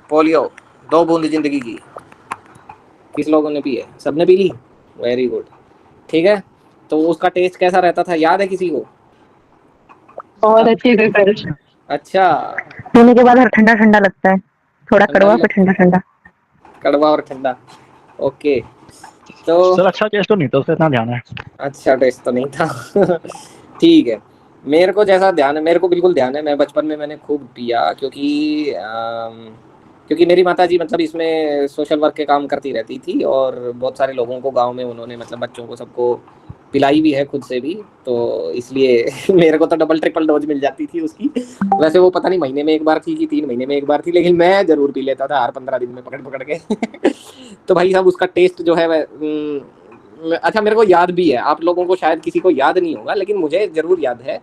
Polio 2 बूंद जिंदगी की, किस लोगों ने पी है? सबने पी ली, वेरी गुड। ठीक है, तो उसका टेस्ट कैसा रहता था, याद है किसी को? बहुत अच्छी से सर। अच्छा, पीने के बाद ठंडा ठंडा लगता है, थोड़ा ठंडा कड़वा भी फिर लगता ठंडा है, ठंडा। कड़वा और ठंडा। ओके, तो सर अच्छा टेस्ट तो नहीं था, उससे इतना ध्यान है। अच्छा टेस्ट तो नहीं था। ठीक है, मेरे को जैसा ध्यान है, मेरे को बिल्कुल ध्यान है, मैं बचपन में मैंने खूब पिया, क्योंकि मेरी माताजी मतलब इसमें सोशल वर्क के काम करती रहती थी, और बहुत सारे लोगों को गांव में उन्होंने मतलब बच्चों को सबको पिलाई भी है खुद से भी, तो इसलिए मेरे को तो डबल ट्रिपल डोज मिल जाती थी उसकी। वैसे वो पता नहीं महीने में एक बार थी कि 3 महीने में एक बार थी, लेकिन मैं जरूर पी लेता था हर 15 दिन में पकड़ पकड़ के। तो भाई साहब उसका टेस्ट जो है अच्छा मेरे को याद भी है, आप लोगों को शायद किसी को याद नहीं होगा, लेकिन मुझे जरूर याद है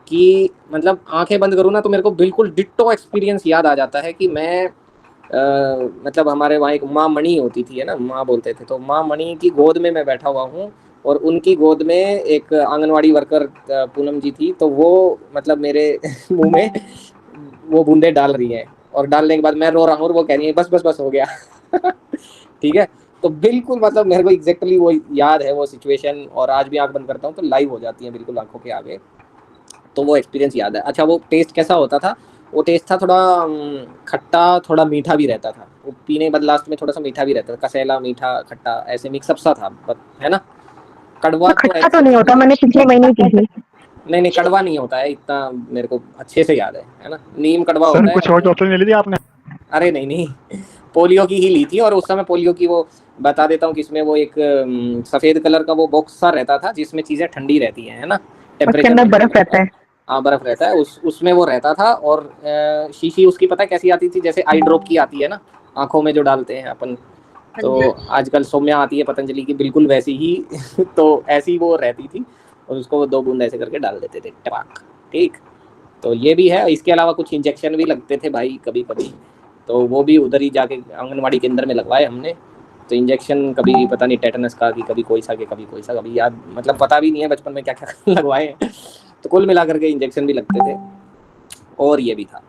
कि मतलब आंखें बंद करूँ ना तो मेरे को बिल्कुल डिट्टो एक्सपीरियंस याद आ जाता है कि मैं मतलब हमारे वहाँ एक माँ मणि होती थी, है ना, माँ बोलते थे, तो माँ मणि की गोद में मैं बैठा हुआ हूँ, और उनकी गोद में एक आंगनवाड़ी वर्कर पूनम जी थी, तो वो मतलब मेरे मुंह में वो बूंदे डाल रही हैं, और डालने के बाद मैं रो रहा हूँ और वो कह रही है बस बस बस हो गया। ठीक है, तो बिल्कुल मतलब मेरे को एग्जैक्टली वो याद है वो सिचुएशन, और आज भी आंख बंद करता हूँ तो लाइव हो जाती है बिल्कुल आंखों के आगे, तो वो एक्सपीरियंस याद है। अच्छा वो टेस्ट कैसा होता था? वो टेस्ट था थोड़ा खट्टा, थोड़ा मीठा भी रहता था, वो पीने के बाद लास्ट में थोड़ा सा मीठा भी रहता था, कसेला मीठा खट्टा ऐसे मिक्सअप सा था, है ना। कड़वा तो तो खट्टा तो नहीं होता, मैंने पिछले महीने ही पी थी। नहीं नहीं, कड़वा नहीं होता है इतना, मेरे को अच्छे से याद है ना, नीम कड़वा सर होता है। कुछ और डॉक्टर ले ली थी आपने? अरे नहीं नहीं, पोलियो की ही ली थी, और उस समय पोलियो की वो बता देता हूँ किसमें, वो एक सफेद कलर का वो बॉक्स सा रहता था जिसमें चीजें ठंडी रहती हैं, है ना, उसके टेम्परेचर अंदर मेंटेन बर्फ रहता रहता है। है। हाँ बर्फ रहता है, उसमें वो रहता था, और शीशी उसकी पता है कैसी आती थी, जैसे आई ड्रॉप की आती है ना, आंखों में जो डालते हैं अपन, हाँ तो जी। आजकल सौम्या आती है पतंजलि की, बिल्कुल वैसी ही। तो ऐसी वो रहती थी, और उसको 2 बूंद ऐसे करके डाल देते थे टपाक। ठीक, तो ये भी है, इसके अलावा कुछ इंजेक्शन भी लगते थे भाई कभी कभी, तो वो भी उधर ही जाके आंगनवाड़ी केंद्र में लगवाए हमने। तो इंजेक्शन कभी पता नहीं टेटनस का कि कभी कोई सा के कभी कोई सा, कभी याद मतलब पता भी नहीं है बचपन में क्या क्या लगवाए हैं। तो कुल मिला करके इंजेक्शन भी लगते थे, और ये भी था।